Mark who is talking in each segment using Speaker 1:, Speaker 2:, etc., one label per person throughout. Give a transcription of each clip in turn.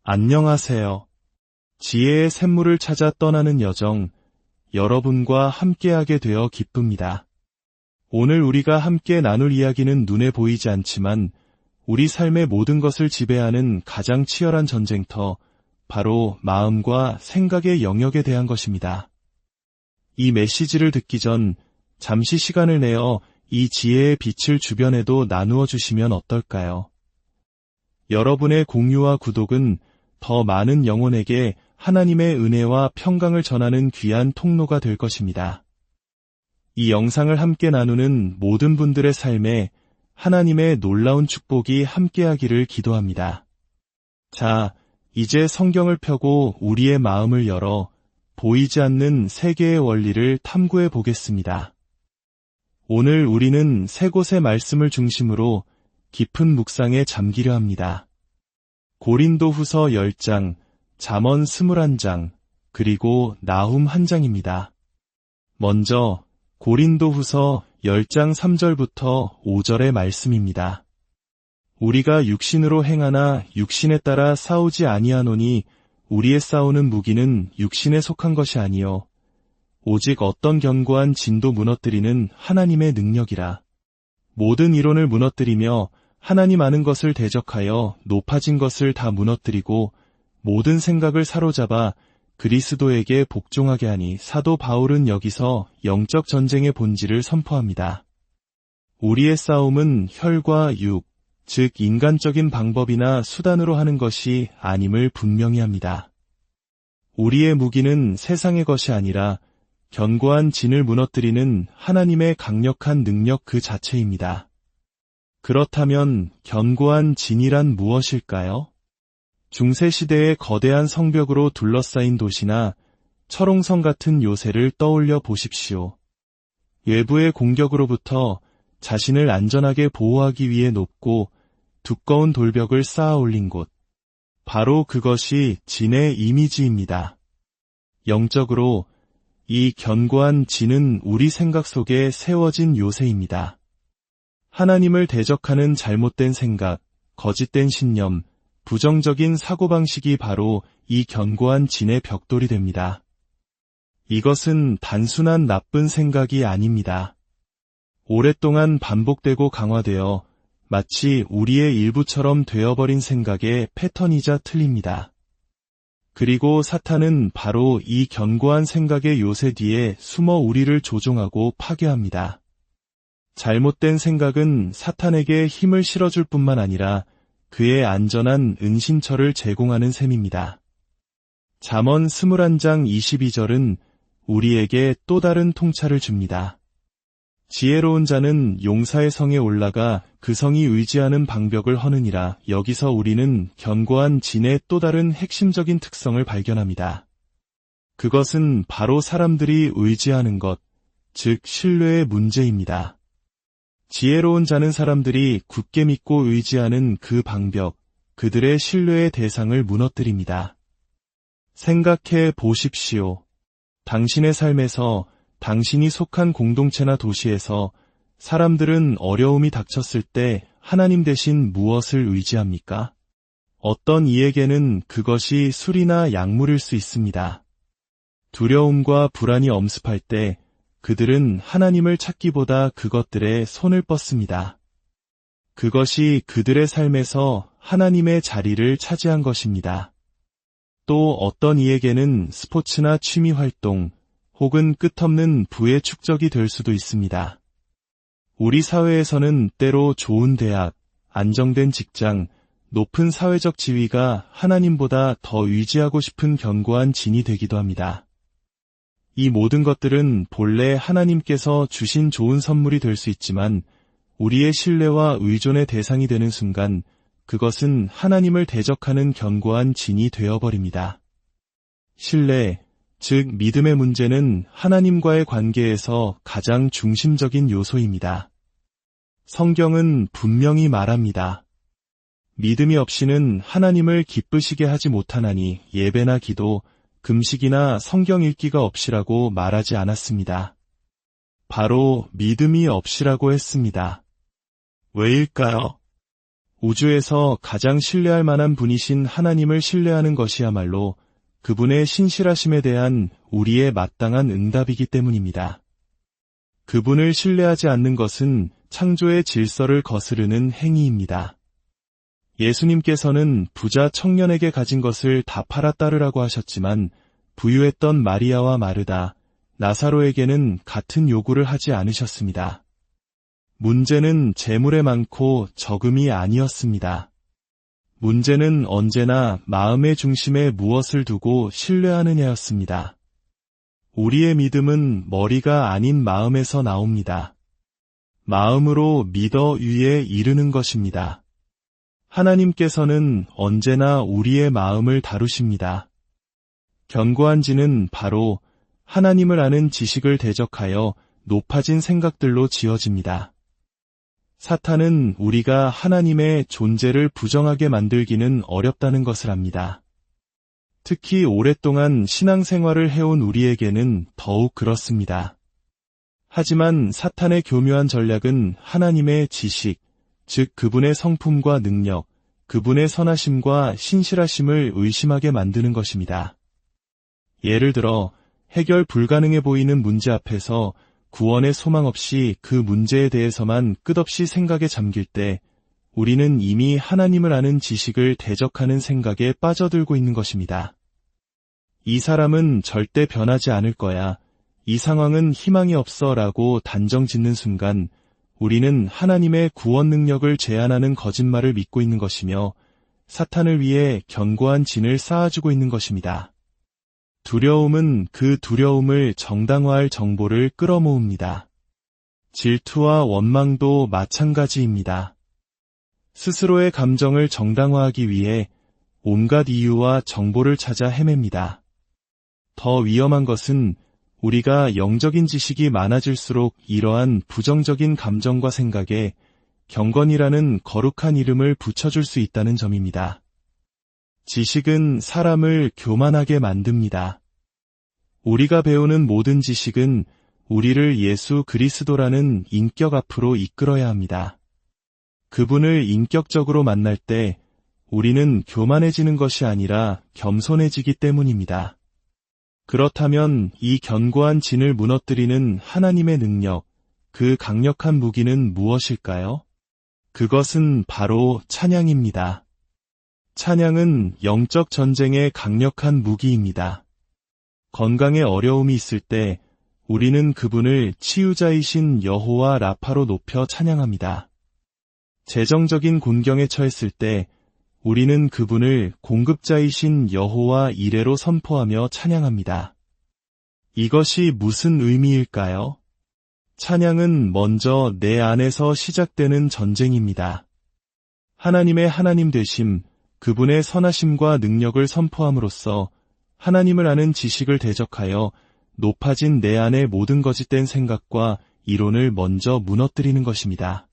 Speaker 1: 안녕하세요. 지혜의 샘물을 찾아 떠나는 여정, 여러분과 함께하게 되어 기쁩니다. 오늘 우리가 함께 나눌 이야기는 눈에 보이지 않지만 우리 삶의 모든 것을 지배하는 가장 치열한 전쟁터, 바로 마음과 생각의 영역에 대한 것입니다. 이 메시지를 듣기 전 잠시 시간을 내어 이 지혜의 빛을 주변에도 나누어 주시면 어떨까요? 여러분의 공유와 구독은 더 많은 영혼에게 하나님의 은혜와 평강을 전하는 귀한 통로가 될 것입니다. 이 영상을 함께 나누는 모든 분들의 삶에 하나님의 놀라운 축복이 함께하기를 기도합니다. 자, 이제 성경을 펴고 우리의 마음을 열어 보이지 않는 세계의 원리를 탐구해 보겠습니다. 오늘 우리는 세 곳의 말씀을 중심으로 깊은 묵상에 잠기려 합니다. 고린도후서 10장, 잠언 21장, 그리고 나훔 1장입니다. 먼저 고린도후서 10장 3절부터 5절의 말씀입니다. 우리가 육신으로 행하나 육신에 따라 싸우지 아니하노니 우리의 싸우는 무기는 육신에 속한 것이 아니요 오직 어떤 견고한 진도 무너뜨리는 하나님의 능력이라. 모든 이론을 무너뜨리며 하나님 아는 것을 대적하여 높아진 것을 다 무너뜨리고 모든 생각을 사로잡아 그리스도에게 복종하게 하니 사도 바울은 여기서 영적 전쟁의 본질을 선포합니다. 우리의 싸움은 혈과 육, 즉 인간적인 방법이나 수단으로 하는 것이 아님을 분명히 합니다. 우리의 무기는 세상의 것이 아니라 견고한 진을 무너뜨리는 하나님의 강력한 능력 그 자체입니다. 그렇다면 견고한 진이란 무엇일까요? 중세시대의 거대한 성벽으로 둘러싸인 도시나 철옹성 같은 요새를 떠올려 보십시오. 외부의 공격으로부터 자신을 안전하게 보호하기 위해 높고 두꺼운 돌벽을 쌓아 올린 곳. 바로 그것이 진의 이미지입니다. 영적으로 이 견고한 진은 우리 생각 속에 세워진 요새입니다. 하나님을 대적하는 잘못된 생각, 거짓된 신념, 부정적인 사고방식이 바로 이 견고한 진의 벽돌이 됩니다. 이것은 단순한 나쁜 생각이 아닙니다. 오랫동안 반복되고 강화되어 마치 우리의 일부처럼 되어버린 생각의 패턴이자 틀립니다. 그리고 사탄은 바로 이 견고한 생각의 요새 뒤에 숨어 우리를 조종하고 파괴합니다. 잘못된 생각은 사탄에게 힘을 실어줄 뿐만 아니라 그의 안전한 은신처를 제공하는 셈입니다. 잠언 21장 22절은 우리에게 또 다른 통찰을 줍니다. 지혜로운 자는 용사의 성에 올라가 그 성이 의지하는 방벽을 허느니라. 여기서 우리는 견고한 진의 또 다른 핵심적인 특성을 발견합니다. 그것은 바로 사람들이 의지하는 것, 즉 신뢰의 문제입니다. 지혜로운 자는 사람들이 굳게 믿고 의지하는 그 방벽, 그들의 신뢰의 대상을 무너뜨립니다. 생각해 보십시오. 당신의 삶에서 당신이 속한 공동체나 도시에서 사람들은 어려움이 닥쳤을 때 하나님 대신 무엇을 의지합니까? 어떤 이에게는 그것이 술이나 약물일 수 있습니다. 두려움과 불안이 엄습할 때 그들은 하나님을 찾기보다 그것들에 손을 뻗습니다. 그것이 그들의 삶에서 하나님의 자리를 차지한 것입니다. 또 어떤 이에게는 스포츠나 취미 활동, 혹은 끝없는 부의 축적이 될 수도 있습니다. 우리 사회에서는 때로 좋은 대학, 안정된 직장, 높은 사회적 지위가 하나님보다 더 의지하고 싶은 견고한 진이 되기도 합니다. 이 모든 것들은 본래 하나님께서 주신 좋은 선물이 될 수 있지만 우리의 신뢰와 의존의 대상이 되는 순간 그것은 하나님을 대적하는 견고한 진이 되어버립니다. 신뢰, 즉 믿음의 문제는 하나님과의 관계에서 가장 중심적인 요소입니다. 성경은 분명히 말합니다. 믿음이 없이는 하나님을 기쁘시게 하지 못하나니 예배나 기도, 금식이나 성경 읽기가 없이라고 말하지 않았습니다. 바로 믿음이 없이라고 했습니다. 왜일까요? 우주에서 가장 신뢰할 만한 분이신 하나님을 신뢰하는 것이야말로 그분의 신실하심에 대한 우리의 마땅한 응답이기 때문입니다. 그분을 신뢰하지 않는 것은 창조의 질서를 거스르는 행위입니다. 예수님께서는 부자 청년에게 가진 것을 다 팔아 따르라고 하셨지만 부유했던 마리아와 마르다, 나사로에게는 같은 요구를 하지 않으셨습니다. 문제는 재물에 많고 적음이 아니었습니다. 문제는 언제나 마음의 중심에 무엇을 두고 신뢰하느냐였습니다. 우리의 믿음은 머리가 아닌 마음에서 나옵니다. 마음으로 믿어 위에 이르는 것입니다. 하나님께서는 언제나 우리의 마음을 다루십니다. 견고한 지는 바로 하나님을 아는 지식을 대적하여 높아진 생각들로 지어집니다. 사탄은 우리가 하나님의 존재를 부정하게 만들기는 어렵다는 것을 압니다. 특히 오랫동안 신앙생활을 해온 우리에게는 더욱 그렇습니다. 하지만 사탄의 교묘한 전략은 하나님의 지식, 즉 그분의 성품과 능력, 그분의 선하심과 신실하심을 의심하게 만드는 것입니다. 예를 들어 해결 불가능해 보이는 문제 앞에서 구원의 소망 없이 그 문제에 대해서만 끝없이 생각에 잠길 때 우리는 이미 하나님을 아는 지식을 대적하는 생각에 빠져들고 있는 것입니다. 이 사람은 절대 변하지 않을 거야. 이 상황은 희망이 없어 라고 단정 짓는 순간 우리는 하나님의 구원 능력을 제한하는 거짓말을 믿고 있는 것이며 사탄을 위해 견고한 진을 쌓아주고 있는 것입니다. 두려움은 그 두려움을 정당화할 정보를 끌어모읍니다. 질투와 원망도 마찬가지입니다. 스스로의 감정을 정당화하기 위해 온갖 이유와 정보를 찾아 헤맵니다. 더 위험한 것은 우리가 영적인 지식이 많아질수록 이러한 부정적인 감정과 생각에 경건이라는 거룩한 이름을 붙여줄 수 있다는 점입니다. 지식은 사람을 교만하게 만듭니다. 우리가 배우는 모든 지식은 우리를 예수 그리스도라는 인격 앞으로 이끌어야 합니다. 그분을 인격적으로 만날 때 우리는 교만해지는 것이 아니라 겸손해지기 때문입니다. 그렇다면 이 견고한 진을 무너뜨리는 하나님의 능력, 그 강력한 무기는 무엇일까요? 그것은 바로 찬양입니다. 찬양은 영적 전쟁의 강력한 무기입니다. 건강에 어려움이 있을 때 우리는 그분을 치유자이신 여호와 라파로 높여 찬양합니다. 재정적인 곤경에 처했을 때 우리는 그분을 공급자이신 여호와 이레로 선포하며 찬양합니다. 이것이 무슨 의미일까요? 찬양은 먼저 내 안에서 시작되는 전쟁입니다. 하나님의 하나님 되심, 그분의 선하심과 능력을 선포함으로써 하나님을 아는 지식을 대적하여 높아진 내 안의 모든 거짓된 생각과 이론을 먼저 무너뜨리는 것입니다.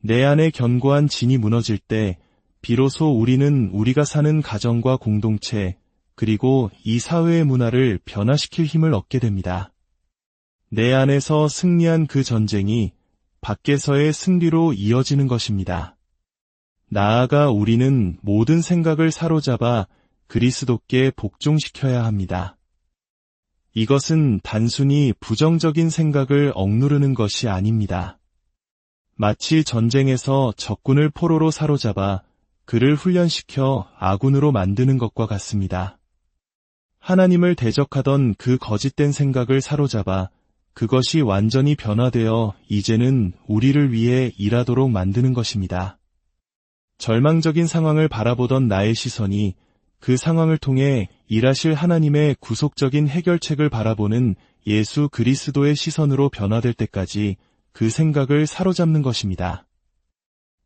Speaker 1: 내 안의 견고한 진이 무너질 때 비로소 우리는 우리가 사는 가정과 공동체, 그리고 이 사회의 문화를 변화시킬 힘을 얻게 됩니다. 내 안에서 승리한 그 전쟁이 밖에서의 승리로 이어지는 것입니다. 나아가 우리는 모든 생각을 사로잡아 그리스도께 복종시켜야 합니다. 이것은 단순히 부정적인 생각을 억누르는 것이 아닙니다. 마치 전쟁에서 적군을 포로로 사로잡아 그를 훈련시켜 아군으로 만드는 것과 같습니다. 하나님을 대적하던 그 거짓된 생각을 사로잡아 그것이 완전히 변화되어 이제는 우리를 위해 일하도록 만드는 것입니다. 절망적인 상황을 바라보던 나의 시선이 그 상황을 통해 일하실 하나님의 구속적인 해결책을 바라보는 예수 그리스도의 시선으로 변화될 때까지 그 생각을 사로잡는 것입니다.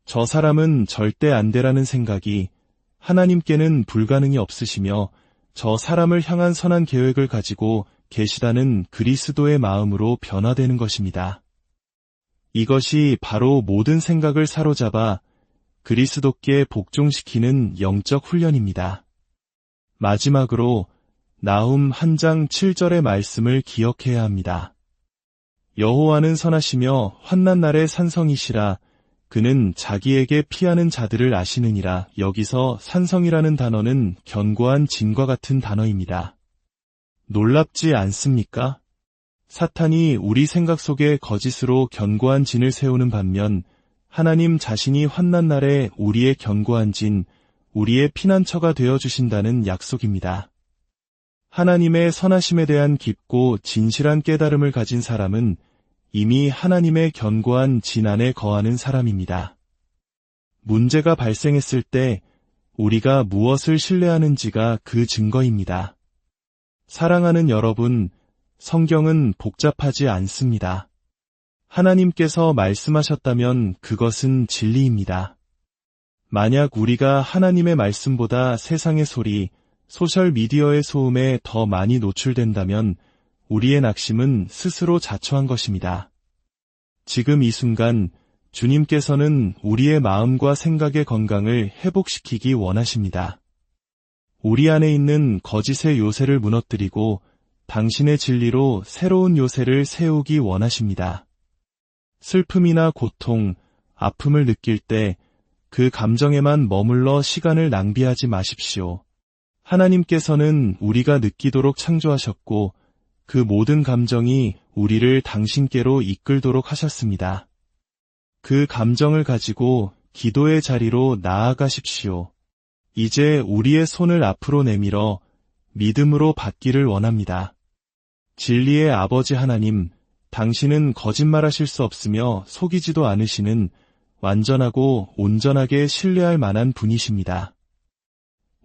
Speaker 1: 저 사람은 절대 안 되라는 생각이 하나님께는 불가능이 없으시며 저 사람을 향한 선한 계획을 가지고 계시다는 그리스도의 마음으로 변화되는 것입니다. 이것이 바로 모든 생각을 사로잡아 그리스도께 복종시키는 영적 훈련입니다. 마지막으로 나훔 1장 7절의 말씀을 기억해야 합니다. 여호와는 선하시며 환난 날의 산성이시라. 그는 자기에게 피하는 자들을 아시느니라. 여기서 산성이라는 단어는 견고한 진과 같은 단어입니다. 놀랍지 않습니까? 사탄이 우리 생각 속에 거짓으로 견고한 진을 세우는 반면 하나님 자신이 환난 날에 우리의 견고한 진, 우리의 피난처가 되어주신다는 약속입니다. 하나님의 선하심에 대한 깊고 진실한 깨달음을 가진 사람은 이미 하나님의 견고한 진 안에 거하는 사람입니다. 문제가 발생했을 때 우리가 무엇을 신뢰하는지가 그 증거입니다. 사랑하는 여러분, 성경은 복잡하지 않습니다. 하나님께서 말씀하셨다면 그것은 진리입니다. 만약 우리가 하나님의 말씀보다 세상의 소리, 소셜미디어의 소음에 더 많이 노출된다면 우리의 낙심은 스스로 자초한 것입니다. 지금 이 순간 주님께서는 우리의 마음과 생각의 건강을 회복시키기 원하십니다. 우리 안에 있는 거짓의 요새를 무너뜨리고 당신의 진리로 새로운 요새를 세우기 원하십니다. 슬픔이나 고통, 아픔을 느낄 때 그 감정에만 머물러 시간을 낭비하지 마십시오. 하나님께서는 우리가 느끼도록 창조하셨고 그 모든 감정이 우리를 당신께로 이끌도록 하셨습니다. 그 감정을 가지고 기도의 자리로 나아가십시오. 이제 우리의 손을 앞으로 내밀어 믿음으로 받기를 원합니다. 진리의 아버지 하나님, 당신은 거짓말하실 수 없으며 속이지도 않으시는 완전하고 온전하게 신뢰할 만한 분이십니다.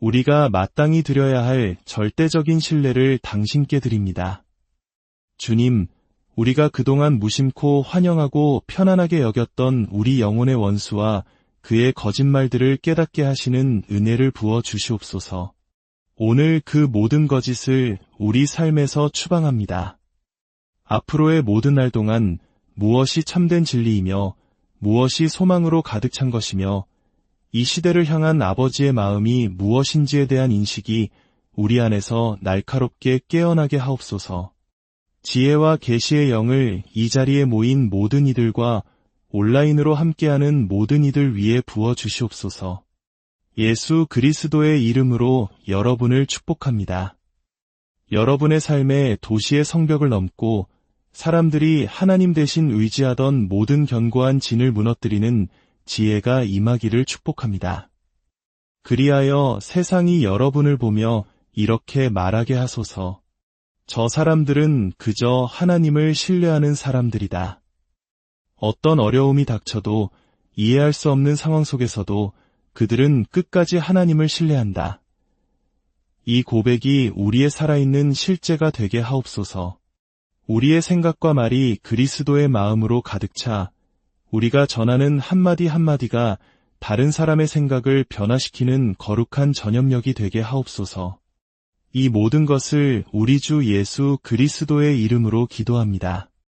Speaker 1: 우리가 마땅히 드려야 할 절대적인 신뢰를 당신께 드립니다. 주님, 우리가 그동안 무심코 환영하고 편안하게 여겼던 우리 영혼의 원수와 그의 거짓말들을 깨닫게 하시는 은혜를 부어 주시옵소서. 오늘 그 모든 거짓을 우리 삶에서 추방합니다. 앞으로의 모든 날 동안 무엇이 참된 진리이며 무엇이 소망으로 가득 찬 것이며 이 시대를 향한 아버지의 마음이 무엇인지에 대한 인식이 우리 안에서 날카롭게 깨어나게 하옵소서. 지혜와 계시의 영을 이 자리에 모인 모든 이들과 온라인으로 함께하는 모든 이들 위에 부어 주시옵소서. 예수 그리스도의 이름으로 여러분을 축복합니다. 여러분의 삶에 도시의 성벽을 넘고 사람들이 하나님 대신 의지하던 모든 견고한 진을 무너뜨리는 지혜가 임하기를 축복합니다. 그리하여 세상이 여러분을 보며 이렇게 말하게 하소서. 저 사람들은 그저 하나님을 신뢰하는 사람들이다. 어떤 어려움이 닥쳐도 이해할 수 없는 상황 속에서도 그들은 끝까지 하나님을 신뢰한다. 이 고백이 우리의 살아있는 실제가 되게 하옵소서. 우리의 생각과 말이 그리스도의 마음으로 가득 차 우리가 전하는 한마디 한마디가 다른 사람의 생각을 변화시키는 거룩한 전염력이 되게 하옵소서. 이 모든 것을 우리 주 예수 그리스도의 이름으로 기도합니다.